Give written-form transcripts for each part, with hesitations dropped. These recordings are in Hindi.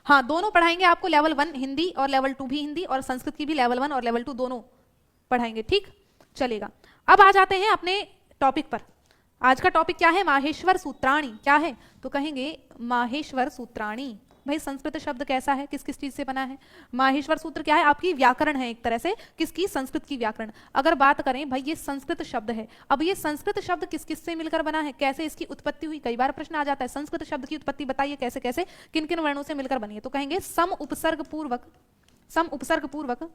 हाँ दोनों पढ़ाएंगे आपको, लेवल 1 हिंदी और लेवल 2 भी हिंदी, और संस्कृत की भी लेवल 1 और लेवल 2 दोनों पढ़ाएंगे, ठीक चलेगा। अब आ जाते हैं अपने टॉपिक पर। आज का टॉपिक क्या है? माहेश्वर सूत्राणी। क्या है? तो कहेंगे माहेश्वर सूत्राणी। भाई संस्कृत शब्द कैसा है, किस किस चीज से बना है? माहेश्वर सूत्र क्या है? आपकी व्याकरण है एक तरह से, किसकी? संस्कृत की व्याकरण। अगर बात करें भाई ये संस्कृत शब्द है, अब ये संस्कृत शब्द किस किस से मिलकर बना है, कैसे इसकी उत्पत्ति हुई? कई बार प्रश्न आ जाता है संस्कृत शब्द की उत्पत्ति बताइए कैसे कैसे, किन किन वर्णों से मिलकर बनी है? तो कहेंगे सम उपसर्ग पूर्वक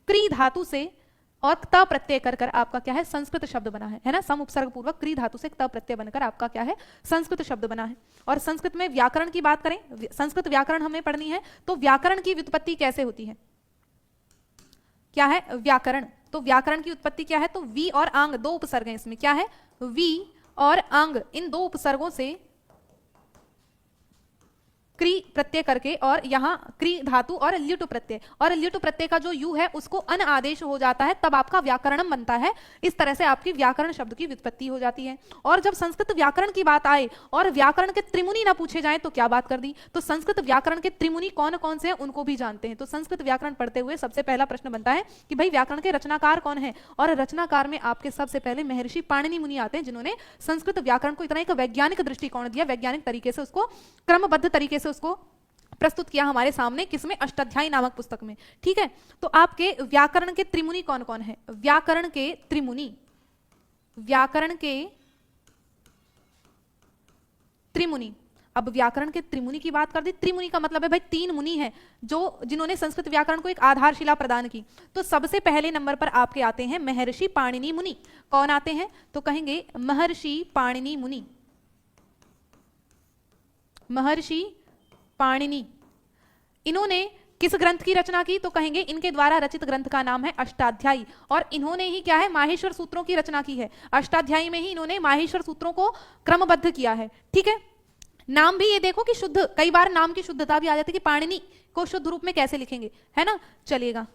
क्री धातु से और त प्रत्यय कर कर आपका क्या है? संस्कृत शब्द बना है ना। सम उपसर्ग पूर्वक क्री धातु से त प्रत्यय बनकर आपका क्या है? संस्कृत शब्द बना है। और संस्कृत में व्याकरण की बात करें, संस्कृत व्याकरण हमें पढ़नी है, तो व्याकरण की व्युत्पत्ति कैसे होती है? क्या है? व्याकरण। तो व्याकरण की उत्पत्ति क्या है? तो वी और आंग, दो उपसर्ग हैं इसमें। क्या है? वी और आंग, इन दो उपसर्गों से क्री प्रत्यय करके, और यहाँ क्री धातु और ल्युट प्रत्यय, और ल्युट प्रत्यय का जो यू है उसको अन आदेश हो जाता है, तब आपका व्याकरणम बनता है। इस तरह से आपकी व्याकरण शब्द की व्युत्पत्ति हो जाती है। और जब संस्कृत व्याकरण की बात आए और व्याकरण के त्रिमुनि ना पूछे जाए तो क्या बात कर दी? तो संस्कृत व्याकरण के त्रिमुनि कौन कौन से हैं उनको भी जानते हैं। तो संस्कृत व्याकरण पढ़ते हुए सबसे पहला प्रश्न बनता है कि भाई व्याकरण के रचनाकार कौन है? और रचनाकार में आपके सबसे पहले महर्षि पाणिनि मुनि आते हैं, जिन्होंने संस्कृत व्याकरण को इतना एक वैज्ञानिक दृष्टिकोण दिया, वैज्ञानिक तरीके से उसको क्रमबद्ध तरीके से उसको प्रस्तुत किया हमारे सामने, किसमें? अष्टाध्यायी नामक पुस्तक में, ठीक है। तो आपके व्याकरण के त्रिमुनि कौन कौन है? व्याकरण के त्रिमुनि, व्याकरण के त्रिमुनि। अब व्याकरण के त्रिमुनि की बात कर दी, त्रिमुनि का मतलब है भाई तीन मुनि हैं जो जिन्होंने संस्कृत व्याकरण को एक आधारशिला प्रदान की। तो सबसे पहले नंबर पर आपके आते हैं महर्षि पाणिनि मुनि। कौन आते हैं? तो कहेंगे महर्षि पाणिनि मुनि। महर्षि पाणिनि, इन्होंने किस ग्रंथ की रचना की? तो कहेंगे इनके द्वारा रचित ग्रंथ का नाम है अष्टाध्यायी, और इन्होंने ही क्या है? माहेश्वर सूत्रों की रचना की है। अष्टाध्यायी में ही इन्होंने माहेश्वर सूत्रों को क्रमबद्ध किया है, ठीक है। नाम भी ये देखो कि शुद्ध, कई बार नाम की शुद्धता भी आ जाती है कि पाणिनि को शुद्ध रूप में कैसे लिखेंगे, है ना। चलिएगा,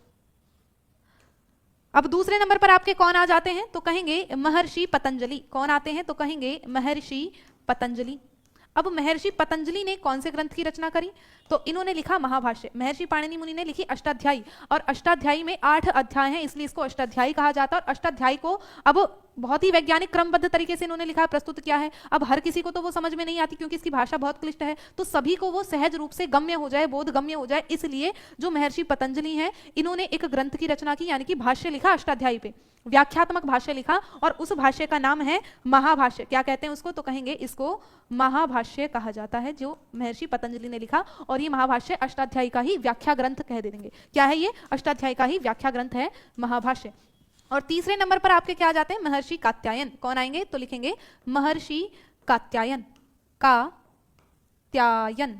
अब दूसरे नंबर पर आपके कौन आ जाते हैं? तो कहेंगे महर्षि पतंजलि। कौन आते हैं? तो कहेंगे महर्षि पतंजलि। अब महर्षि पतंजलि ने कौन से ग्रंथ की रचना करी? तो इन्होंने लिखा महाभाष्य। महर्षि पाणिनि मुनि ने लिखी अष्टाध्यायी, और अष्टाध्यायी में 8 अध्याय हैं, इसलिए इसको अष्टाध्यायी कहा जाता है। और अष्टाध्यायी को अब बहुत ही वैज्ञानिक क्रमबद्ध तरीके से इन्होंने लिखा, प्रस्तुत किया है। अब हर किसी को तो वो समझ में नहीं आती क्योंकि इसकी भाषा बहुत क्लिष्ट है, तो सभी को वो सहज रूप से गम्य हो जाए, बोध गम्य हो जाए, इसलिए जो महर्षि पतंजलि हैं इन्होंने एक ग्रंथ की रचना की, यानी कि भाष्य लिखा अष्टाध्यायी पे, व्याख्यात्मक भाष्य लिखा, और उस भाष्य का नाम है महाभाष्य। क्या कहते हैं उसको? तो कहेंगे इसको महाभाष्य कहा जाता है, जो महर्षि पतंजलि ने लिखा। और ये महाभाष्य अष्टाध्यायी का ही व्याख्या ग्रंथ कह देंगे। क्या है ये? अष्टाध्यायी का ही व्याख्या ग्रंथ है महाभाष्य। और तीसरे नंबर पर आपके क्या आ जाते हैं? महर्षि कात्यायन। कौन आएंगे? तो लिखेंगे महर्षि कात्यायन, कात्यायन,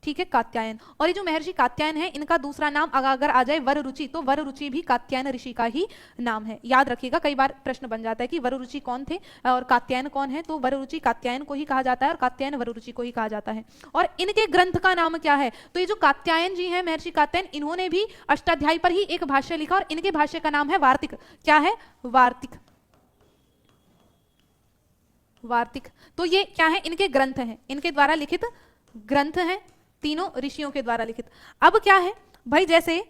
ठीक है, कात्यायन। और ये जो महर्षि कात्यायन है, इनका दूसरा नाम अगर आ जाए वररुचि, तो वररुचि भी कात्यायन ऋषि का ही नाम है। याद रखिएगा, कई बार प्रश्न बन जाता है कि वररुचि कौन थे और कात्यायन कौन है। तो वररुचि कात्यायन को ही कहा जाता है और कात्यायन वररुचि को ही कहा जाता है। और इनके ग्रंथ का नाम क्या है? तो ये जो कात्यायन जी हैं, महर्षि कात्यायन, इन्होंने भी अष्टाध्यायी पर ही एक भाष्य लिखा, और इनके भाष्य का नाम है वार्तिक। क्या है? वार्तिक, वार्तिक। तो ये क्या है? इनके ग्रंथ हैं, इनके द्वारा लिखित ग्रंथ हैं, तीनों ऋषियों के द्वारा लिखित। अब क्या है भाई, जैसे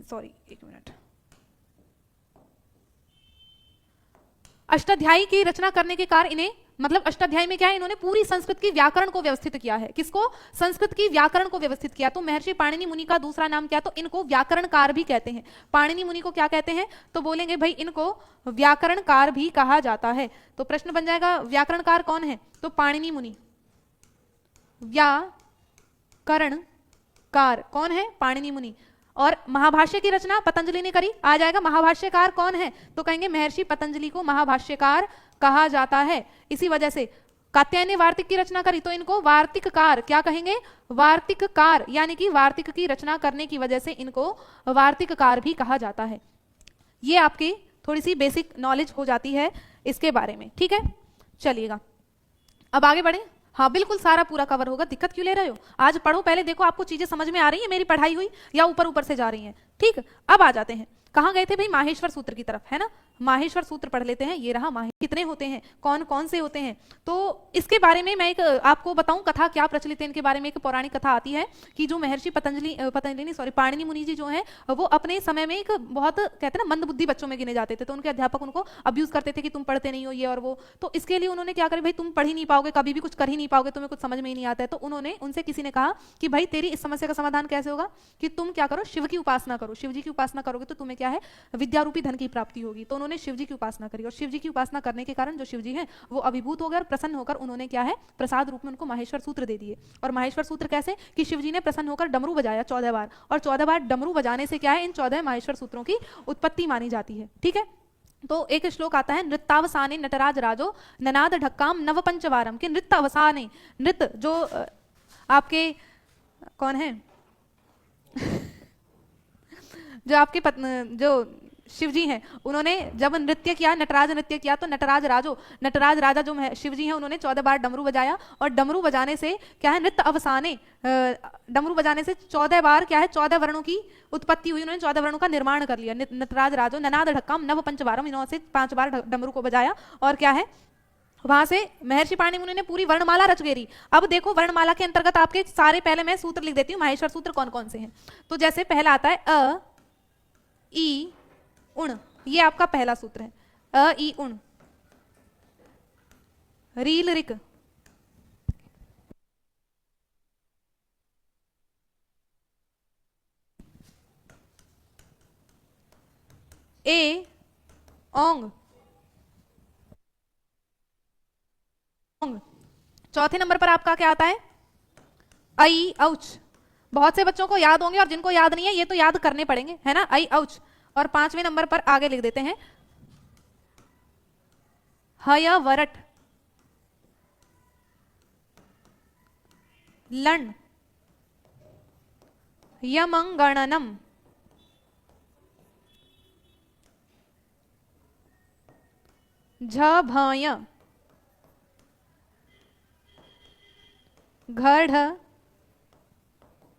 सॉरी एक मिनट, अष्टाध्यायी की रचना करने के कारण इन्हें, मतलब अष्टाध्यायी में क्या है? इन्होंने पूरी संस्कृत की व्याकरण को व्यवस्थित किया है। किसको? संस्कृत की व्याकरण को व्यवस्थित किया। तो महर्षि पाणिनि मुनि का दूसरा नाम क्या? तो इनको व्याकरणकार भी कहते हैं। पाणिनि मुनि को क्या कहते हैं? तो बोलेंगे भाई इनको व्याकरणकार भी कहा जाता है। तो प्रश्न बन जाएगा व्याकरणकार कौन है? तो पाणिनि मुनि। व्याकरणकार कौन है? पाणिनि मुनि। और महाभाष्य की रचना पतंजलि ने करी, आ जाएगा महाभाष्यकार कौन है? तो कहेंगे महर्षि पतंजलि को महाभाष्यकार कहा जाता है। इसी वजह से कात्यायन ने वार्तिक की रचना करी, तो इनको वार्तिककार क्या कहेंगे? वार्तिककार, यानी कि वार्तिक की रचना करने की वजह से इनको वार्तिककार भी कहा जाता है। ये आपकी थोड़ी सी बेसिक नॉलेज हो जाती है इसके बारे में, ठीक है। चलिएगा, अब आगे बढ़े। हाँ बिल्कुल, सारा पूरा कवर होगा, दिक्कत क्यों ले रहे हो? आज पढ़ो पहले, देखो आपको चीजें समझ में आ रही है मेरी पढ़ाई हुई, या ऊपर ऊपर से जा रही हैं? ठीक, अब आ जाते हैं, कहाँ गए थे भाई, माहेश्वर सूत्र की तरफ, है ना। माहेश्वर सूत्र पढ़ लेते हैं, ये रहा। कितने होते हैं, कौन कौन से होते हैं, तो इसके बारे में मैं एक आपको बताऊं कथा क्या प्रचलित है इनके बारे में। एक पौराणिक कथा आती है कि जो महर्षि पाणिनि मुनि जी जो हैं वो अपने समय में एक बहुत कहते हैं ना मंदबुद्धि बच्चों में गिने जाते थे, तो उनके अध्यापक उनको अब्यूज करते थे कि तुम पढ़ते नहीं हो ये और वो। तो इसके लिए उन्होंने क्या करा, भाई तुम पढ़ ही नहीं पाओगे, कभी भी कुछ कर ही नहीं पाओगे, तुम्हें कुछ समझ में ही नहीं आता है। तो उन्होंने उनसे किसी ने कहा कि भाई तेरी इस समस्या का समाधान कैसे होगा, कि तुम क्या करो, शिव की उपासना करो, शिव जी की उपासना करोगे तो तुम्हें क्या है, विद्यारूपी धन की प्राप्ति होगी। तो उन्होंने शिव जी की उपासना करी, और शिव जी की उपासना करने के कारण जो शिव जी हैं वो अभिभूत हो गए और प्रसन्न होकर उन्होंने क्या है, प्रसाद रूप में उनको माहेश्वर सूत्र दे दिए। और माहेश्वर सूत्र कैसे, कि शिव जी ने प्रसन्न होकर डमरू बजाया 14 बार, और 14 बार डमरू बजाने से क्या है, इन 14 माहेश्वर सूत्रों की उत्पत्ति मानी जाती है। ठीक है, तो एक श्लोक आता है, नृत्यावसाने नटराज राजो ननाद ढक्काम नव पंचवारम, कि नृत्य अवसाने, नृत्य जो आपके कौन है जो आपके जो शिव जी हैं, उन्होंने जब नृत्य किया, नटराज नृत्य किया, तो नटराज राजा जो शिव जी हैं उन्होंने 14 बार डमरू बजाया, और डमरू बजाने से क्या है, नृत्य अवसाने, डमरू बजाने से 14 बार क्या है, 14 वर्णों की उत्पत्ति हुई, उन्होंने 14 वर्णों का निर्माण कर लिया। नटराज राजो ननाद ढक्काम नव पंचवारम, इन्होंने से 5 बार डमरू को बजाया, और क्या है, वहां से महर्षि पाणिनि मुनि ने पूरी वर्णमाला रच गेरी। अब देखो वर्णमाला के अंतर्गत आपके सारे, पहले मैं सूत्र लिख देती हूँ, माहेश्वर सूत्र कौन कौन से हैं। तो जैसे पहला आता है अ ई उण, ये आपका पहला सूत्र है, अ ई उण। रील रिक, ए ओंग, चौथे नंबर पर आपका क्या आता है, आई औच। बहुत से बच्चों को याद होंगे और जिनको याद नहीं है ये तो याद करने पड़ेंगे, है ना, आई औच। और 5वें नंबर पर आगे लिख देते हैं हय वरट, लं यमंगणनम, झभय, घढ़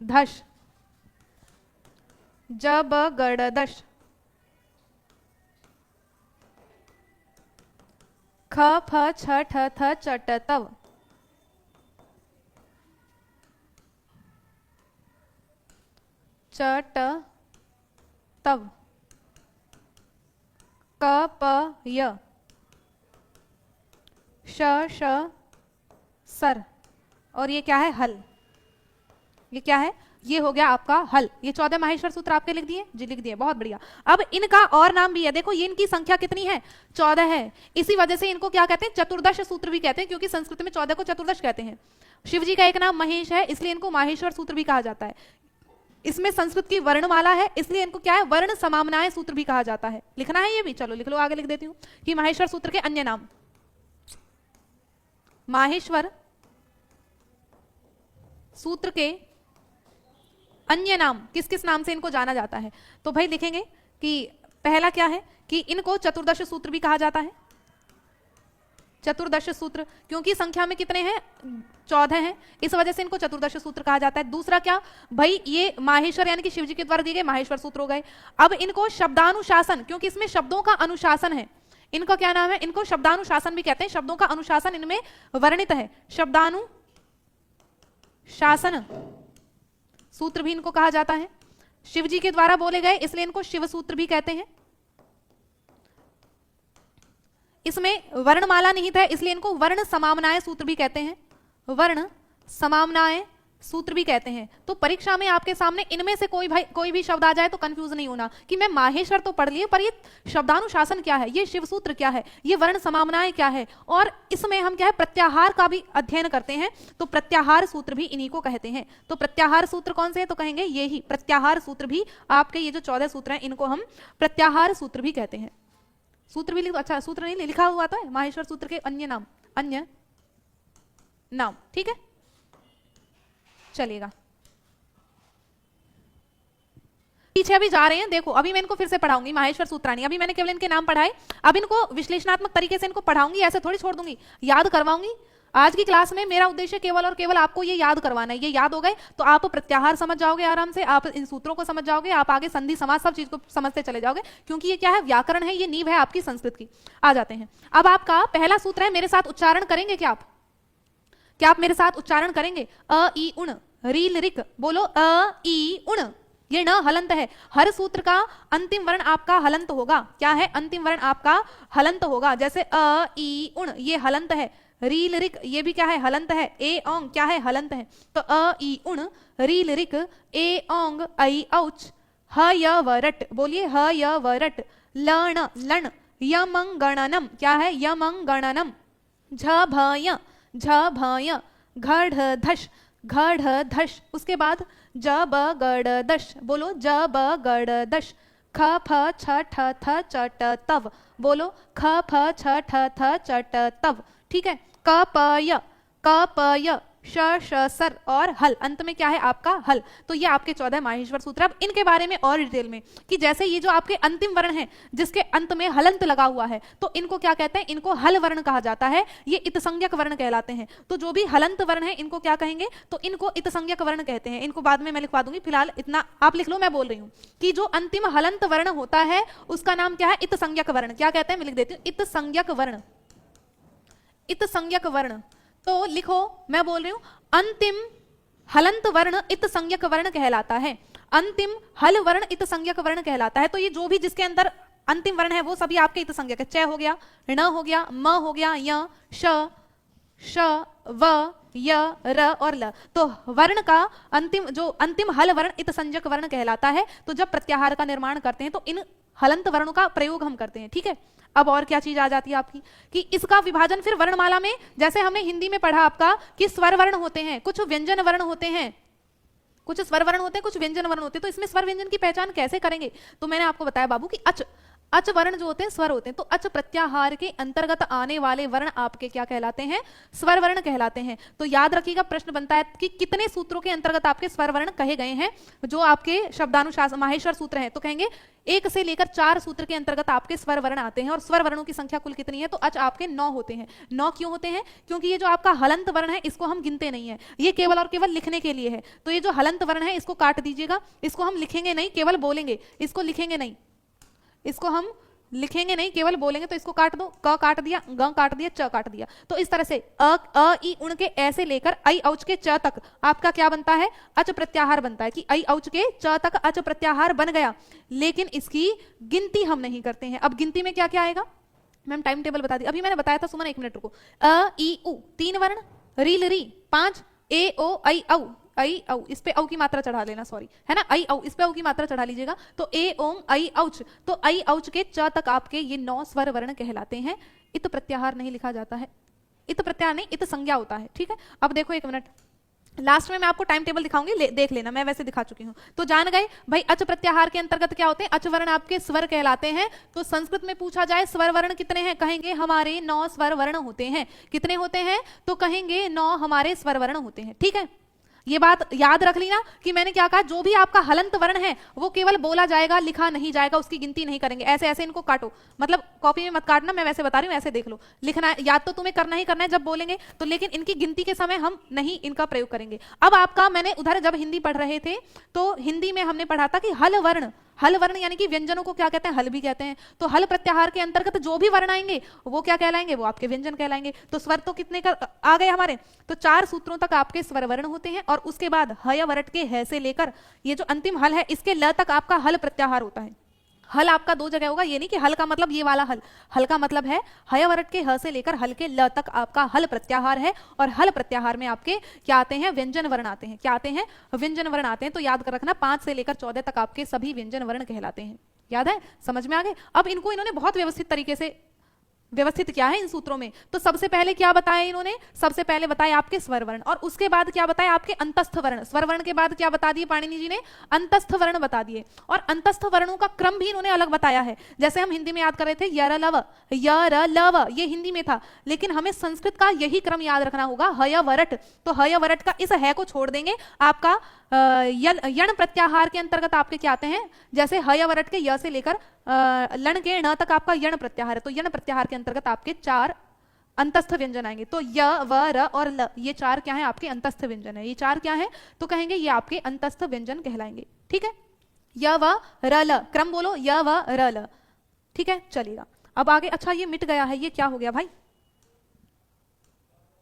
धश, जब गड़दश, ख फ छ ठ थ चट तव, चट तव, क प य, श सर, और ये क्या है, हल। ये क्या है, ये हो गया आपका हल। ये 14 माहेश्वर सूत्र आपके लिख दिए जी, लिख दिए, बहुत बढ़िया। अब इनका और नाम भी है, देखो ये इनकी संख्या कितनी है, 14 है। इसी वजह से इनको क्या कहते हैं, चतुर्दश सूत्र भी कहते हैं, क्योंकि संस्कृत में 14 को चतुर्दश कहते हैं। शिव जी का एक नाम महेश है, इसलिए इनको माहेश्वर सूत्र भी कहा जाता है। इसमें संस्कृत की वर्णमाला है, इसलिए इनको क्या है, वर्ण समामनाएं सूत्र भी कहा जाता है। लिखना है ये भी, चलो लिख लो, आगे लिख देती हूँ कि माहेश्वर सूत्र के अन्य नाम, माहेश्वर सूत्र के अन्य नाम, किस किस नाम से इनको जाना जाता है। तो भाई लिखेंगे कि पहला क्या है, कि इनको चतुर्दश सूत्र भी कहा जाता है, चतुर्दश सूत्र, क्योंकि संख्या में कितने हैं, 14 हैं, इस वजह से इनको चतुर्दश सूत्र कहा जाता है। दूसरा क्या भाई, ये माहेश्वर यानी कि शिव जी के द्वारा दिए गए माहेश्वर सूत्र हो गए। अब इनको शब्दानुशासन, क्योंकि इसमें शब्दों का अनुशासन है, इनका क्या नाम है, इनको शब्दानुशासन भी कहते हैं, शब्दों का अनुशासन इनमें वर्णित है, शब्दानुशासन सूत्र भी इनको कहा जाता है। शिव जी के द्वारा बोले गए इसलिए इनको शिव सूत्र भी कहते हैं। इसमें वर्णमाला निहित है इसलिए इनको वर्ण समामनाएं सूत्र भी कहते हैं, वर्ण समामनाएं सूत्र भी कहते हैं। तो परीक्षा में आपके सामने इनमें से कोई भी शब्द आ जाए तो कंफ्यूज नहीं होना कि मैं माहेश्वर तो पढ़ लिए, पर ये शब्दानुशासन क्या है, ये शिव सूत्र क्या है, ये वर्ण समामनाएं क्या है, और इसमें हम क्या है, प्रत्याहार का भी अध्ययन करते हैं, तो प्रत्याहार सूत्र भी इन्हीं को कहते हैं। तो प्रत्याहार सूत्र कौन से है, तो कहेंगे ये ही प्रत्याहार सूत्र भी, आपके ये जो 14 सूत्र हैं इनको हम प्रत्याहार सूत्र भी कहते हैं। सूत्र भी अच्छा, सूत्र नहीं लिखा हुआ था माहेश्वर सूत्र के अन्य नाम, अन्य नाम, ठीक है, चलेगा। पीछे अभी जा रहे हैं, देखो अभी मैं इनको फिर से पढ़ाऊंगी माहेश्वर सूत्राणी, अभी मैंने केवल इनके नाम पढ़ाए, अब इनको विश्लेषणात्मक तरीके से इनको पढ़ाऊंगी, ऐसे थोड़ी छोड़ दूंगी, याद करवाऊंगी। आज की क्लास में मेरा उद्देश्य केवल और केवल आपको ये याद करवाना है। ये याद हो गए तो आप प्रत्याहार समझ जाओगे आराम से, आप इन सूत्रों को समझ जाओगे, आप आगे संधि समास सब चीज को समझते चले जाओगे, क्योंकि ये क्या है, व्याकरण है, ये नींव है आपकी संस्कृत की। आ जाते हैं, अब आपका पहला सूत्र है, मेरे साथ उच्चारण करेंगे क्या आप? क्या आप मेरे साथ उच्चारण करेंगे? अ ई उण रील रिक, बोलो अ ई उण। ये न हलंत है, हर सूत्र का अंतिम वर्ण आपका हलंत होगा। क्या है? अंतिम वर्ण आपका हलंत होगा। जैसे अ ई उण ये हलंत है, रील रिक ये भी क्या है, हलंत है, ए ओंग क्या है, हलंत है। तो अ ई उण रील रिक ए ओंग ऐ औच ह य व रट, बोलिए ह य व रट। लण लण यमंगणनम क्या है, यमंगणनम। झ भय घढ़ धश, घढ़ धश। उसके बाद ज ब गड़ दश, बोलो ज ब गड़ दश। ख फ छ ठ थ च ट तव, बोलो ख फ छ ठ थ च ट तव। ठीक है, क प य श श सर और हल, अंत में क्या है आपका हल। तो ये आपके 14 माहेश्वर सूत्र। अब इनके बारे में और डिटेल में कि जैसे ये जो आपके अंतिम वर्ण है जिसके अंत में हलंत लगा हुआ है, तो इनको क्या कहते हैं, इनको हल वर्ण कहा जाता है, ये इतसंज्ञक वर्ण कहलाते हैं। तो जो भी हलंत वर्ण है इनको क्या कहेंगे, तो इनको इतसंज्ञक वर्ण कहते हैं। इनको बाद में मैं लिखवा दूंगी, फिलहाल इतना आप लिख लो, मैं बोल रही हूँ कि जो अंतिम हलंत वर्ण होता है उसका नाम क्या है, इतसंज्ञक वर्ण। क्या कहते हैं, मैं लिख देती हूँ, इतसंज्ञक वर्ण, इतसंज्ञक वर्ण। तो लिखो, मैं बोल रही हूं, अंतिम हलंत वर्ण इतसंज्ञक वर्ण कहलाता है, अंतिम हल वर्ण इतसंज्ञक वर्ण कहलाता है। तो ये जो भी जिसके अंदर अंतिम वर्ण है वो सभी आपके इतसंज्ञक है। च हो गया, ण हो गया, म हो गया, य, श, व, य, र और ल। तो वर्ण का अंतिम जो अंतिम हल वर्ण इतसंज्ञक वर्ण कहलाता है। तो जब प्रत्याहार का निर्माण करते हैं तो इन हलंत वर्णों का प्रयोग हम करते हैं। ठीक है, अब और क्या चीज आ जाती है आपकी कि इसका विभाजन फिर वर्णमाला में, जैसे हमने हिंदी में पढ़ा आपका कि स्वर वर्ण होते हैं, कुछ व्यंजन वर्ण होते हैं, कुछ स्वर वर्ण होते हैं, कुछ व्यंजन वर्ण होते हैं। तो इसमें स्वर व्यंजन की पहचान कैसे करेंगे, तो मैंने आपको बताया बाबू कि अच वर्ण जो होते हैं स्वर होते हैं। तो अच प्रत्याहार के अंतर्गत आने वाले वर्ण आपके क्या कहलाते हैं, स्वर वर्ण कहलाते हैं। तो याद रखिएगा, प्रश्न बनता है कि कितने सूत्रों के अंतर्गत आपके स्वर वर्ण कहे गए हैं, जो आपके शब्दानुशासन माहेश्वर सूत्र हैं। तो कहेंगे 1 से लेकर 4 सूत्र के अंतर्गत आपके स्वर वर्ण आते हैं। और स्वर वर्णों की संख्या कुल कितनी है, तो अच आपके 9 होते हैं। 9 क्यों होते हैं, क्योंकि ये जो आपका हलंत वर्ण है इसको हम गिनते नहीं है, ये केवल और केवल लिखने के लिए है। तो ये जो हलंत वर्ण है इसको काट दीजिएगा, इसको हम लिखेंगे नहीं, केवल बोलेंगे, इसको लिखेंगे नहीं, इसको हम लिखेंगे नहीं, केवल बोलेंगे। तो इसको काट दो, क काट दिया, ग काट दिया, च काट दिया। तो इस तरह से अ ई उण के ऐसे लेकर ऐ औच के च तक आपका क्या बनता है, अच प्रत्याहार बनता है कि ऐ औच के च तक अच प्रत्याहार बन गया। लेकिन इसकी गिनती हम नहीं करते हैं। अब गिनती में क्या क्या आएगा, मैम टाइम टेबल बता दी, अभी मैंने बताया था, सुमन 1 मिनट रुको। अ ई उ 3 वर्ण, रील री 5, ए ओ ऐ औ, ऐ औ इस पे औ की मात्रा चढ़ा लेना, सॉरी है ना, ऐ औ इस पे औ की मात्रा चढ़ा लीजिएगा। तो ए ओम ऐ औच, तो ऐ औच के च तक आपके ये 9 स्वर वर्ण कहलाते हैं। इत प्रत्याहार नहीं लिखा जाता है, इत प्रत्याहार नहीं, इत संज्ञा होता है। ठीक है, अब देखो 1 मिनट, लास्ट में मैं आपको टाइम टेबल दिखाऊंगी, देख लेना, मैं वैसे दिखा चुकी हूं। तो जान गए भाई, अच प्रत्याहार के अंतर्गत क्या होते हैं, अच वर्ण आपके स्वर कहलाते हैं। तो संस्कृत में पूछा जाए स्वर वर्ण कितने हैं, कहेंगे हमारे 9 स्वर वर्ण होते हैं। कितने होते हैं, तो कहेंगे 9 हमारे स्वर वर्ण होते हैं। ठीक है, ये बात याद रख ली ना कि मैंने क्या कहा, जो भी आपका हलंत वर्ण है वो केवल बोला जाएगा, लिखा नहीं जाएगा, उसकी गिनती नहीं करेंगे। ऐसे ऐसे इनको काटो, मतलब कॉपी में मत काटना, मैं वैसे बता रही हूँ, ऐसे देख लो। लिखना है, याद तो तुम्हें करना ही करना है जब बोलेंगे तो, लेकिन इनकी गिनती के समय हम नहीं इनका प्रयोग करेंगे। अब आपका, मैंने उधर जब हिंदी पढ़ रहे थे तो हिंदी में हमने पढ़ा था कि हल वर्ण यानी कि व्यंजनों को क्या कहते हैं, हल भी कहते हैं। तो हल प्रत्याहार के अंतर्गत जो भी वर्ण आएंगे वो क्या कहलाएंगे, वो आपके व्यंजन कहलाएंगे। तो स्वर तो कितने का आ गए हमारे, तो 4 सूत्रों तक आपके स्वर वर्ण होते हैं। और उसके बाद हय वरट के ह से लेकर ये जो अंतिम हल है इसके ल तक आपका हल प्रत्याहार होता है। हल आपका 2 जगह होगा, ये नहीं कि हल का मतलब ये वाला हल, हल का मतलब है हय वरट के ह से लेकर हल के ल तक आपका हल प्रत्याहार है। और हल प्रत्याहार में आपके क्या आते हैं, व्यंजन वर्ण आते हैं। क्या आते हैं, व्यंजन वर्ण आते हैं। तो याद कर रखना, 5 से लेकर 14 तक आपके सभी व्यंजन वर्ण कहलाते हैं। याद है, समझ में आ गए। अब इनको इन्होंने बहुत व्यवस्थित तरीके से व्यवस्थित क्या है इन सूत्रों में। तो सबसे पहले क्या बताया इन्होंने, सबसे पहले बताया आपके स्वर वर्ण, और उसके बाद क्या बताया आपके अंतस्थ वर्ण। स्वर वर्ण के बाद क्या बता दिए पाणिनि जी ने, अंतस्थ वर्ण बता दिए। और अंतस्थ वर्णों का क्रम भी इन्होंने अलग बताया है। जैसे हम हिंदी में याद कर रहे थे यर लव, ये हिंदी में था, लेकिन हमें संस्कृत का यही क्रम याद रखना होगा, हय वरट। तो हय वरट का इस है को छोड़ देंगे, आपका यण प्रत्याहार के अंतर्गत आपके क्या आते हैं, जैसे हय वरट के य से लेकर लण के ण तक आपका यण प्रत्याहार है। तो यण प्रत्याहार के अंतर्गत आपके 4 अंतस्थ व्यंजन आएंगे। तो य, व, र और ल, ये चार क्या है आपके अंतस्थ व्यंजन है। ये चार क्या है तो कहेंगे ये आपके अंतस्थ व्यंजन कहलाएंगे। ठीक है, य व र ल, क्रम बोलो, य व र ल। ठीक है, चलेगा। अब आगे, अच्छा ये मिट गया है, ये क्या हो गया भाई?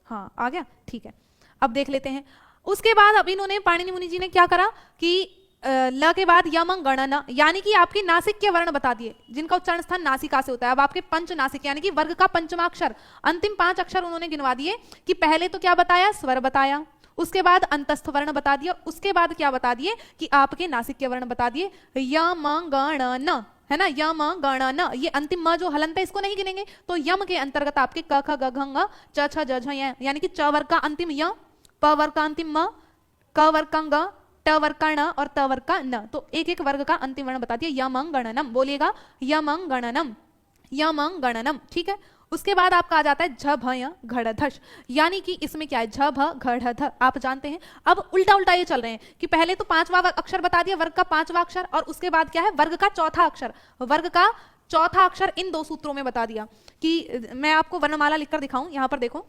हाँ आ गया, ठीक है। अब देख लेते हैं। उसके बाद अब इन्होंने, पाणिनि मुनि जी ने क्या करा कि ल के बाद यमं गणन, यानी कि आपके नासिक के वर्ण बता दिए जिनका उच्चारण स्थान नासिका से होता है। अब आपके पंच नासिक यानी कि वर्ग का पंचमाक्षर, अंतिम 5 अक्षर उन्होंने गिनवा दिए कि पहले तो क्या बताया, स्वर बताया, उसके बाद अंतस्थ वर्ण बता दिया, उसके बाद क्या बता दिए कि आपके नासिक के वर्ण बता दिए, यम गणन, है ना, यम गणन। ये अंतिम म जो हलंत है इसको नहीं गिनेंगे, तो यम के अंतर्गत आपके क ख ग घ ङ च छ ज झ य, यानी कि च वर्ग का अंतिम य, प वर्ग का अंतिम म, क वर्ग का ग, ट वर्ग का ण और त वर्ग का न। तो एक एक वर्ग का अंतिम वर्ण बता दिया, यमं गणनम। बोलिएगा यमं गणनम, यमं गणनम। ठीक है, उसके बाद आपका आ जाता है झ भ य घड़धश, यानी कि इसमें क्या है, झ भ घड़ध, आप जानते हैं। अब उल्टा उल्टा ये चल रहे हैं कि पहले तो 5वां अक्षर बता दिया, वर्ग का 5वां अक्षर, और उसके बाद क्या है, वर्ग का चौथा अक्षर, वर्ग का चौथा अक्षर इन 2 सूत्रों में बता दिया। कि मैं आपको वर्णमाला लिखकर दिखाऊं, यहां पर देखो,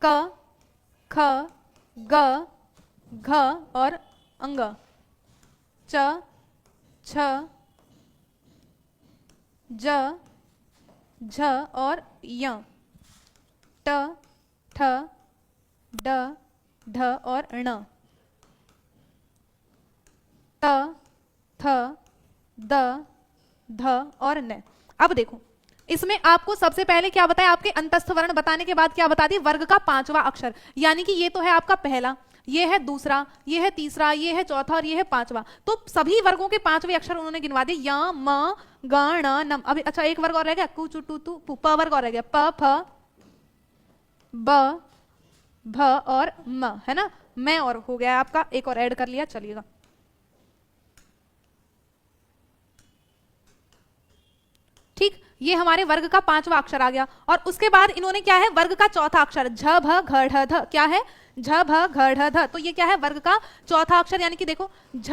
क ख ग घ और अंग, च छ ज झ और य, ट ठ ड ढ और ण, त थ द ध और न। अब देखो, इसमें आपको सबसे पहले क्या बताया, आपके अंतस्थ वर्ण बताने के बाद क्या बता दी, वर्ग का 5वां अक्षर, यानी कि ये तो है आपका पहला, ये है दूसरा, ये है तीसरा, ये है चौथा और ये है 5वां। तो सभी वर्गों के 5वें अक्षर उन्होंने गिनवा दिए, य म ग ण नम। अभी अच्छा एक वर्ग और रह गया, कु चु टू तु पु, प वर्ग और रह गया, प फ ब भ और म, है ना, मैं और हो गया आपका, एक और ऐड कर लिया, चलिएगा। ठीक, ये हमारे वर्ग का 5वां अक्षर आ गया। और उसके बाद इन्होंने क्या है, वर्ग का चौथा अक्षर, झ भ घ ढ ध, क्या है, झ भ घ ढ ध। तो ये क्या है, वर्ग का चौथा अक्षर, यानी कि देखो झ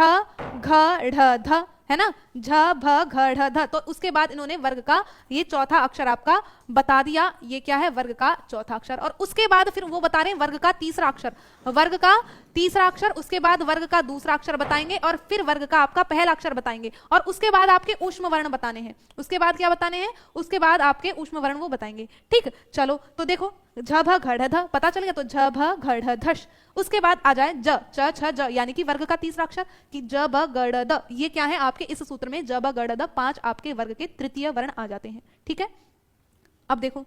घ ढ ध, है ना, झ भ घ ढ ध। तो उसके बाद इन्होंने वर्ग का ये चौथा अक्षर आपका बता दिया, ये क्या है, वर्ग का चौथा अक्षर। और उसके बाद फिर वो बता रहे हैं वर्ग का तीसरा अक्षर, वर्ग का तीसरा अक्षर, उसके बाद वर्ग का दूसरा अक्षर बताएंगे, और फिर वर्ग का आपका पहला अक्षर बताएंगे, और उसके बाद आपके ऊष्म वर्ण बताने हैं। उसके बाद क्या बताने हैं, उसके बाद आपके ऊष्म वर्ण वो बताएंगे। ठीक, चलो तो देखो, झ भ घ ढ ध पता चल गया, तो झ भ घ ढ धश। उसके बाद आ जाए ज च छ ज, यानी कि वर्ग का तीसरा अक्षर, कि ज ब ग ड द। ये क्या है आपके इस सूत्र में, ज ब ग ड द 5 आपके वर्ग के तृतीय वर्ण आ जाते हैं। ठीक है, अब देखो,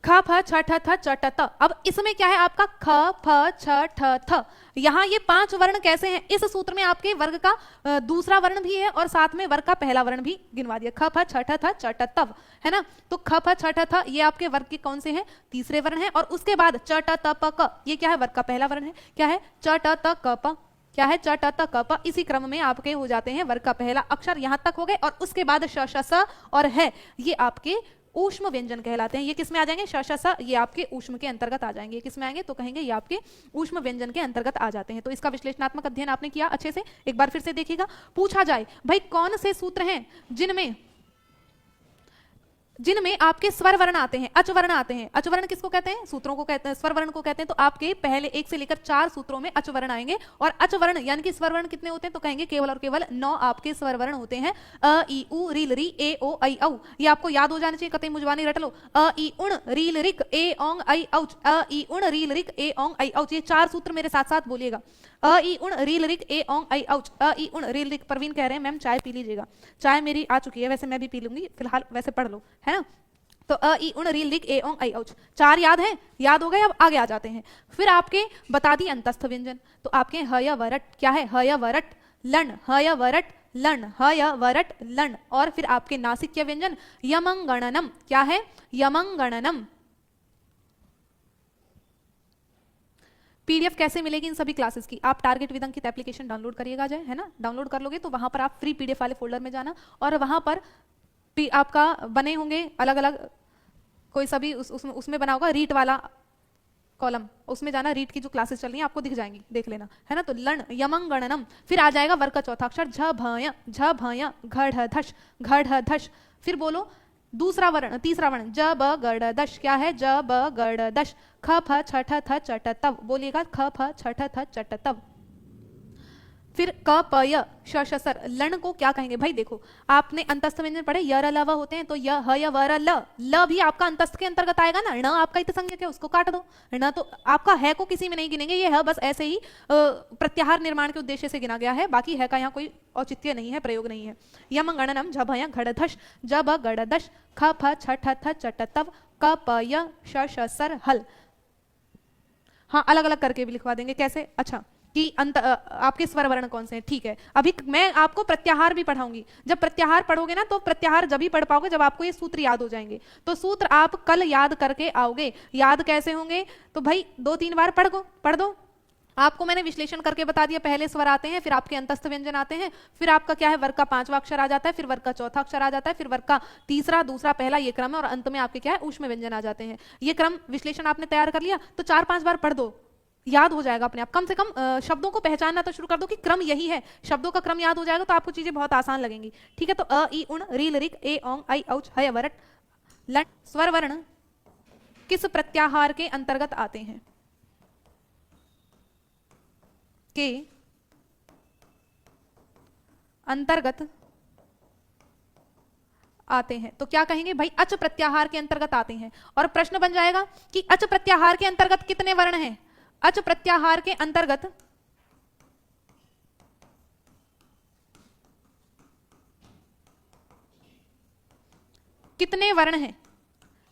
ख फ छ ठ थ च ट त। अब इसमें क्या है आपका, ख फ छ ठ थ। यहाँ ये 5 वर्ण कैसे हैं, इस सूत्र में आपके वर्ग का दूसरा वर्ण भी है और साथ में वर्ग का पहला वर्ण भी गिनवा दिया, ख फ छ ठ थ च ट तव, है ना। तो ख फ छ ठ थ ये आपके वर्ग के कौन से हैं, तीसरे वर्ण है। और उसके बाद च ट त प क, ये क्या है, वर्ग का पहला वर्ण है, क्या है, च ट त क प, क्या है, च ट त क प। इसी क्रम में आपके हो जाते हैं वर्ग का पहला अक्षर, यहां तक हो गए। और उसके बाद श श स और है, ये आपके ऊष्म व्यंजन कहलाते हैं। ये किस में आ जाएंगे, श श स, ये आपके ऊष्म के अंतर्गत आ जाएंगे। किस में आएंगे, तो कहेंगे ये आपके ऊष्म व्यंजन के अंतर्गत आ जाते हैं। तो इसका विश्लेषणात्मक अध्ययन आपने किया अच्छे से, एक बार फिर से देखिएगा। पूछा जाए भाई कौन से सूत्र हैं जिनमें आपके स्वर वर्ण आते हैं, अच वर्ण आते हैं। अच वर्ण किसको कहते हैं, सूत्रों को कहते हैं, स्वर वर्ण को कहते हैं। तो आपके पहले 1 से लेकर 4 सूत्रों में अच वर्ण आएंगे। और अच वर्ण यानी कि स्वर वर्ण कितने होते हैं, तो कहेंगे केवल और केवल 9 आपके स्वर वर्ण होते हैं, अ ई उ रील री ए ओ ऐ औ। ये आपको याद हो जाने चाहिए, कतई मुजवानी रट लो। अ ई उण रील रिक ए ओंग ऐ औच, अ ई उण रील रिक ए ओंग ऐ औच। ये 4 सूत्र मेरे साथ साथ बोलिएगा, अ ई उण रील रिक ए ओंग ऐ औच, अ ई उण रील रिक। प्रवीण कह रहे हैं मैम चाय पी लीजिएगा, चाय मेरी आ चुकी है, वैसे मैं भी पी लूंगी, फिलहाल वैसे पढ़ लो, है ना। तो अ ई उण रील रिक ए ओंग ऐ औच, 4 याद है, याद हो गए। अब आगे आ जाते हैं, फिर आपके बता दी अंतस्थ व्यंजन। तो आपके ह य वरट, क्या है, ह य वरट लन, ह य वरट लन, ह य वरट लन। और फिर आपके नासिक्य व्यंजन यमं गणनम, क्या है, यमं गणनम। पीडीएफ कैसे मिलेगी इन सभी क्लासेस की, आप टारगेट विदंकित एप्लीकेशन डाउनलोड करिएगा जाए, है ना। डाउनलोड कर लोगे तो वहां पर आप फ्री पीडीएफ वाले फोल्डर में जाना, और वहां पर आपका बने होंगे अलग अलग, कोई सभी उसमें बना होगा रीट वाला कॉलम, उसमें जाना, रीट की जो क्लासेस चल रही हैं आपको दिख जाएंगी, देख लेना, है ना। तो लन यमं गणनम, फिर आ जाएगा वर्ग का चौथा अक्षर झ भय घ ढ धश, घ ढ धश। फिर बोलो दूसरा वर्ण, तीसरा वर्ण ज ब गड़ दश, क्या है ज ब गड़ दश, ख फ छ ठ थ चट तव, बोलिएगा ख फ छ ठ थ चट तव। फिर क प य श श सर, लन को क्या कहेंगे भाई? देखो आपने अंतस्थ व्यंजन पढ़े, य र ल व होते हैं, तो य ह य व र ल, ल भी आपका अंतस्थ के अंतर्गत आएगा ना, ण आपका इतसंज्ञक है उसको काट दो, ण तो आपका है को किसी में नहीं गिनेंगे, ये है बस ऐसे ही प्रत्याहार निर्माण के उद्देश्य से गिना गया है, बाकी है का यहाँ कोई औचित्य नहीं है, प्रयोग नहीं है। यम गणनम झ भय घड़धश, ज ब गड़दश, ख फ छ ठ थ चट तव, क प य श श सर हल। हाँ अलग अलग करके भी लिखवा देंगे, कैसे? अच्छा कि आपके स्वर वर्ण कौन से हैं, ठीक है। अभी मैं आपको प्रत्याहार भी पढ़ाऊंगी, जब प्रत्याहार पढ़ोगे ना तो प्रत्याहार जब ही पढ़ पाओगे जब आपको ये सूत्र याद हो जाएंगे। तो सूत्र आप कल याद करके आओगे। याद कैसे होंगे? तो भाई 2-3 बार पढ़ दो। आपको मैंने विश्लेषण करके बता दिया, पहले स्वर आते हैं, फिर आपके अंतस्थ व्यंजन आते हैं, फिर आपका क्या है वर्ग का 5वां अक्षर आ जाता है, फिर वर्ग का 4था अक्षर आ जाता है, फिर वर्ग का तीसरा, दूसरा, पहला, ये क्रम है, और अंत में आपके क्या है ऊष्म व्यंजन आ जाते हैं। ये क्रम विश्लेषण आपने तैयार कर लिया तो 4-5 बार पढ़ दो, याद हो जाएगा अपने आप। कम से कम शब्दों को पहचानना तो शुरू कर दो कि क्रम यही है, शब्दों का क्रम याद हो जाएगा तो आपको चीजें बहुत आसान लगेंगी, ठीक है। तो अ ई उण री लरिक ए औंग आई औच हय वरट लट स्वर वर्ण किस प्रत्याहार के अंतर्गत आते हैं? के अंतर्गत आते हैं। तो क्या कहेंगे भाई? अच प्रत्याहार के अंतर्गत आते हैं। और प्रश्न बन जाएगा कि अच प्रत्याहार के अंतर्गत कितने वर्ण हैं? अच प्रत्याहार के अंतर्गत कितने वर्ण हैं?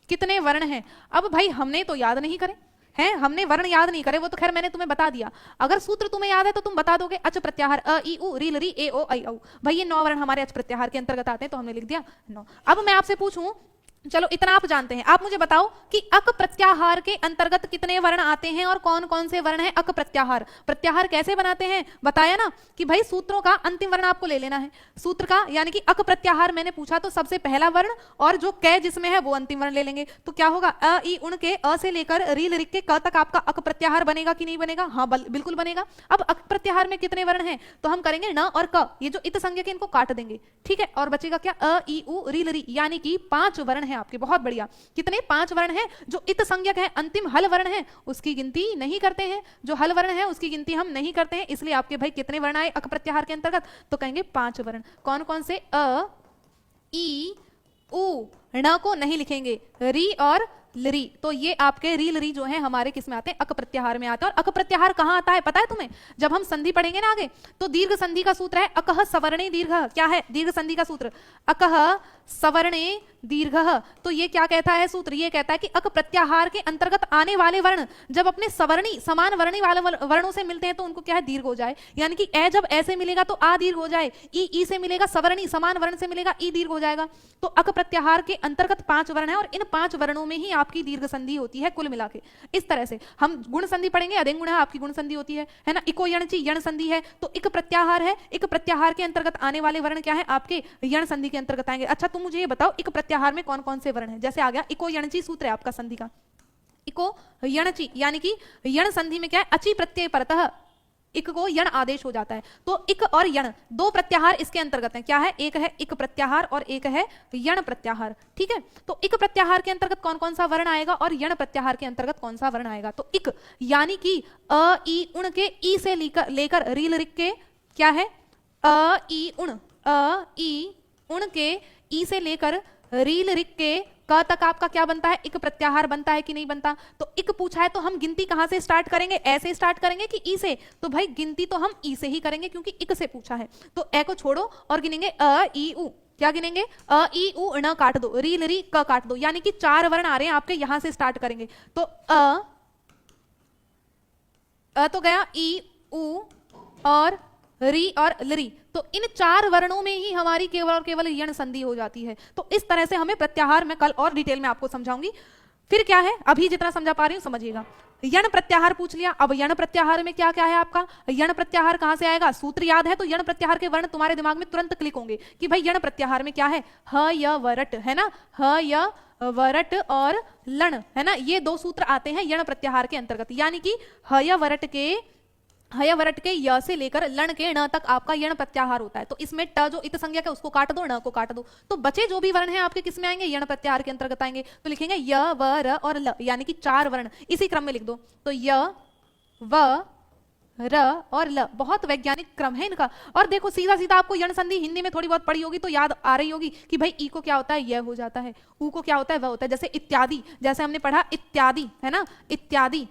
कितने वर्ण हैं? अब भाई हमने तो याद नहीं करे हैं, हमने वर्ण याद नहीं करे, वो तो खैर मैंने तुम्हें बता दिया। अगर सूत्र तुम्हें याद है तो तुम बता दोगे अच प्रत्याहार अ ई उ री लरी ए ओ आई औ, भाई ये 9 वर्ण हमारे अच प्रत्याहार के अंतर्गत आते हैं, तो हमने लिख दिया 9। अब मैं आपसे पूछूं, चलो इतना आप जानते हैं, आप मुझे बताओ कि अक प्रत्याहार के अंतर्गत कितने वर्ण आते हैं और कौन कौन से वर्ण हैं अक प्रत्याहार? प्रत्याहार कैसे बनाते हैं बताया ना कि भाई सूत्रों का अंतिम वर्ण आपको ले लेना है, सूत्र का यानी कि अक प्रत्याहार मैंने पूछा तो सबसे पहला वर्ण और जो कै जिसमें है वो अंतिम वर्ण ले लेंगे। तो क्या होगा? अ ई उण के अ से लेकर री लरिक के क तक आपका अक प्रत्याहार बनेगा कि नहीं बनेगा? हाँ बिल्कुल बनेगा। अब अक प्रत्याहार में कितने वर्ण हैं? तो हम करेंगे न और क, ये जो इत संज्ञक इनको काट देंगे, ठीक है। और बचेगा क्या? अ ई उ री लरी, यानी कि 5 वर्ण है आपके। बहुत बढ़िया। कितने? 5 वर्ण हैं। जो इत संज्ञक है अंतिम हल वर्ण है उसकी गिनती नहीं करते हैं, जो हल वर्ण है उसकी गिनती हम नहीं करते हैं, इसलिए आपके भाई कितने वर्ण आए अक प्रत्याहार के अंतर्गत? तो कहेंगे 5 वर्ण। कौन कौन से? अ ई उ, ण को नहीं लिखेंगे, री और लरी, तो ये आपके री लरी जो है हमारे किस में आते हैं? अक प्रत्याहार में आते हैं। और अक प्रत्याहार कहां आता है पता है तुम्हें? जब हम संधि पढ़ेंगे ना आगे, तो दीर्घ संधि का सूत्र है अकह सवर्णे दीर्घ। क्या है दीर्घ संधि का सूत्र? अकह सवर्णे दीर्घ। तो ये क्या कहता है सूत्र? ये कहता है कि अक प्रत्याहार के अंतर्गत आने वाले वर्ण जब अपने सवर्णी समान वर्णी वाले वर्णों से मिलते हैं तो उनको क्या है? दीर्घ हो जाए। यानी कि ए जब ऐसे मिलेगा तो आ दीर्घ हो जाए, ई से मिलेगा सवर्णी समान वर्ण से मिलेगा ई दीर्घ हो जाएगा। तो अक प्रत्याहार के अंतर्गत 5 वर्ण है और इन 5 वर्णों में ही आपकी दीर्घ संधि होती है कुल मिला के। इस तरह से हम गुण संधि पढ़ेंगे, अदेंग गुण है आपकी गुण संधि होती है ना। इको यणची यण संधि है, तो इक प्रत्याहार है, इक प्रत्याहार के अंतर्गत आने वाले वर्ण क्या है? आपके यण संधि के अंतर्गत आएंगे। अच्छा तुम मुझे ये बताओ इक प्रत्याहार में कौन कौन से वर्ण है? जैसे आ गया इको यणची सूत्र है आपका संधि का, इको यणची यानी कि यण संधि में क्या है? अची प्रत्यय परतः इक को यण आदेश हो जाता है। तो इक और यण 2 प्रत्याहार इसके अंतर्गत हैं। क्या है? एक है इक प्रत्याहार और एक है यण प्रत्याहार, ठीक है। तो इक प्रत्याहार के अंतर्गत कौन कौन सा वर्ण आएगा और यण प्रत्याहार के अंतर्गत कौन सा वर्ण आएगा? तो इक यानी कि अ ई उण के ई से लेकर री लरिक के क्या है? अ ई उण, अ ई उण के ई से लेकर री लरिक के क तक आपका क्या बनता है? इक प्रत्याहार बनता है कि नहीं बनता? तो इक पूछा है तो हम गिनती कहां से स्टार्ट करेंगे? ऐसे स्टार्ट करेंगे कि ई से? तो भाई गिनती तो हम ई से ही करेंगे क्योंकि इक से पूछा है। तो ए को छोड़ो और गिनेंगे अ ई उ। क्या गिनेंगे? अ ई उ ण काट दो, री लरी क काट दो, यानी कि 4 वर्ण आ रहे हैं आपके, यहां से स्टार्ट करेंगे। तो अ तो गया, ई उ और री और लरी, तो इन 4 वर्णों में ही हमारी केवल और केवल यण संधि हो जाती है। तो इस तरह से हमें प्रत्याहार में कल और डिटेल में आपको समझाऊंगी। फिर क्या है, अभी जितना समझा पा रही हूं समझिएगा। यण प्रत्याहार पूछ लिया। अब यण प्रत्याहार में क्या क्या है आपका? यण प्रत्याहार कहां से आएगा? सूत्र याद है तो यण प्रत्याहार के वर्ण तुम्हारे दिमाग में तुरंत क्लिक होंगे कि भाई यण प्रत्याहार में क्या है? ह य वरट, है ना, ह य वरट और लन, है ना, ये 2 सूत्र आते हैं यण प्रत्याहार के अंतर्गत। यानी कि ह य वरट के हय वरट के य से लेकर लण के ण तक आपका यण प्रत्याहार होता है। तो इसमें ट जो इत संज्ञक है उसको काट दो, ण को काट दो, तो बचे जो भी वर्ण हैं आपके किस में आएंगे, यण प्रत्याहार के अंतर्गत आएंगे। तो लिखेंगे य व र और ल, यानी कि 4 वर्ण इसी क्रम में लिख दो। तो य व र और ल, बहुत वैज्ञानिक क्रम है इनका। और देखो सीधा सीधा आपको यण संधि हिंदी में थोड़ी बहुत पढ़ी होगी तो याद आ रही होगी कि भाई ई को क्या होता है, यह हो जाता है, ऊ को क्या होता है, वह होता है। जैसे इत्यादि, जैसे हमने पढ़ा इत्यादि, है ना, इत्यादि,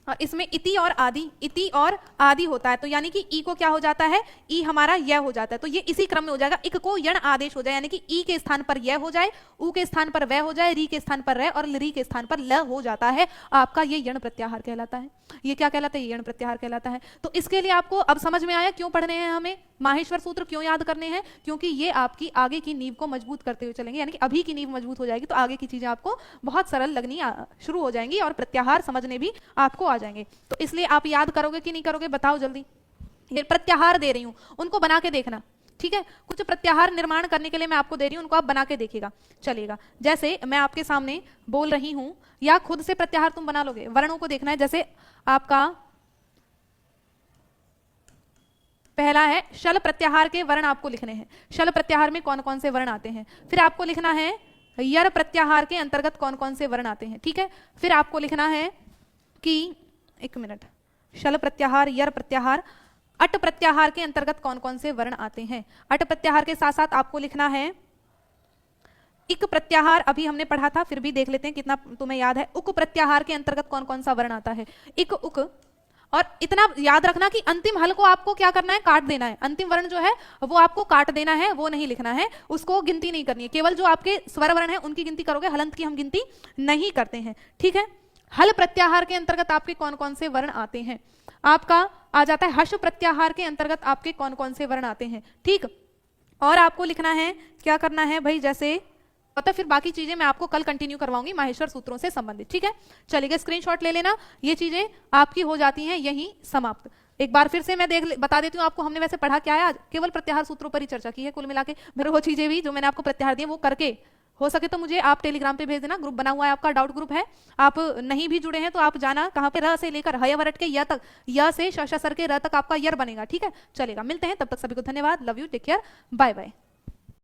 और इसमें इति और आदि होता है। तो यानी कि ई को क्या हो जाता है, ई हमारा यह हो जाता है। तो ये इसी क्रम में हो जाएगा, इक को यण आदेश हो जाए, यानी कि ई के स्थान पर यह हो जाए, ऊ के स्थान पर वह हो जाए, री के स्थान पर रह और री के स्थान पर ल हो जाता है। आपका ये यण प्रत्याहार कहलाता है। ये क्या कहलाता है, यण प्रत्याहार कहलाता है। तो इसके लिए आपको अब समझ में आया क्यों पढ़ने हैं हमें माहेश्वर सूत्र, क्यों याद करने हैं, क्योंकि ये आपकी आगे की नींव को मजबूत करते हुए चलेंगे। यानी कि अभी की नींव मजबूत हो जाएगी तो आगे की चीजें आपको बहुत सरल लगनी शुरू हो जाएंगी और प्रत्याहार समझने भी आपको आ जाएंगे। तो इसलिए आप याद करोगे कि नहीं करोगे, बताओ जल्दी। ये प्रत्याहार दे रही हूं, उनको बना के देखना, ठीक है। कुछ प्रत्याहार निर्माण करने के लिए मैं आपको दे रही हूं, उनको आप बना के देखिएगा, चलेगा। जैसे मैं आपके सामने बोल रही हूं या खुद से प्रत्याहार तुम बना लोगे, वर्णों को देखना है। जैसे आपका पहला है शल प्रत्याहार के वर्ण आपको लिखने हैं, शल प्रत्याहार में कौन कौन से वर्ण आते हैं। फिर आपको लिखना है यर प्रत्याहार के अंतर्गत कौन कौन से वर्ण आते हैं, ठीक है। फिर आपको लिखना है कि एक मिनट, शल प्रत्याहार, यर प्रत्याहार, अट प्रत्याहार के अंतर्गत कौन कौन से वर्ण आते हैं। अट प्रत्याहार के साथ साथ आपको लिखना है इक प्रत्याहार, अभी हमने पढ़ा था फिर भी देख लेते हैं कितना तुम्हें याद है। उक प्रत्याहार के अंतर्गत कौन कौन सा वर्ण आता है, इक उक। और इतना याद रखना कि अंतिम हल को आपको क्या करना है, काट देना है। अंतिम वर्ण जो है वो आपको काट देना है, वो नहीं लिखना है, उसको गिनती नहीं करनी है। केवल जो आपके स्वर वर्ण है उनकी गिनती करोगे, हलंत की हम गिनती नहीं करते हैं, ठीक है। हल प्रत्याहार के अंतर्गत आपके कौन कौन से वर्ण आते हैं, आपका आ जाता है हर्ष प्रत्याहार के अंतर्गत आपके कौन कौन से वर्ण आते हैं, ठीक। और आपको लिखना है, क्या करना है भाई, जैसे पता, फिर बाकी चीजें मैं आपको कल कंटिन्यू करवाऊंगी माहेश्वर सूत्रों से संबंधित, ठीक है। चलिए स्क्रीनशॉट ले लेना, ये चीजें आपकी हो जाती हैं यहीं समाप्त। एक बार फिर से मैं बता देती हूँ आपको, हमने वैसे पढ़ा क्या है आज, केवल प्रत्याहार सूत्रों पर ही चर्चा की है कुल मिला के। मेरे वो चीजें भी जो मैंने आपको प्रत्याहार दिए वो करके, हो सके तो मुझे आप टेलीग्राम पे भेज देना, ग्रुप बना हुआ है आपका, डाउट ग्रुप है। आप नहीं भी जुड़े हैं तो आप जाना कहाँ पे, र से लेकर हय वरट के य तक, य से श सर के र तक आपका यर बनेगा, ठीक है। चलेगा, मिलते हैं, तब तक सभी को धन्यवाद, love you, take care, bye bye.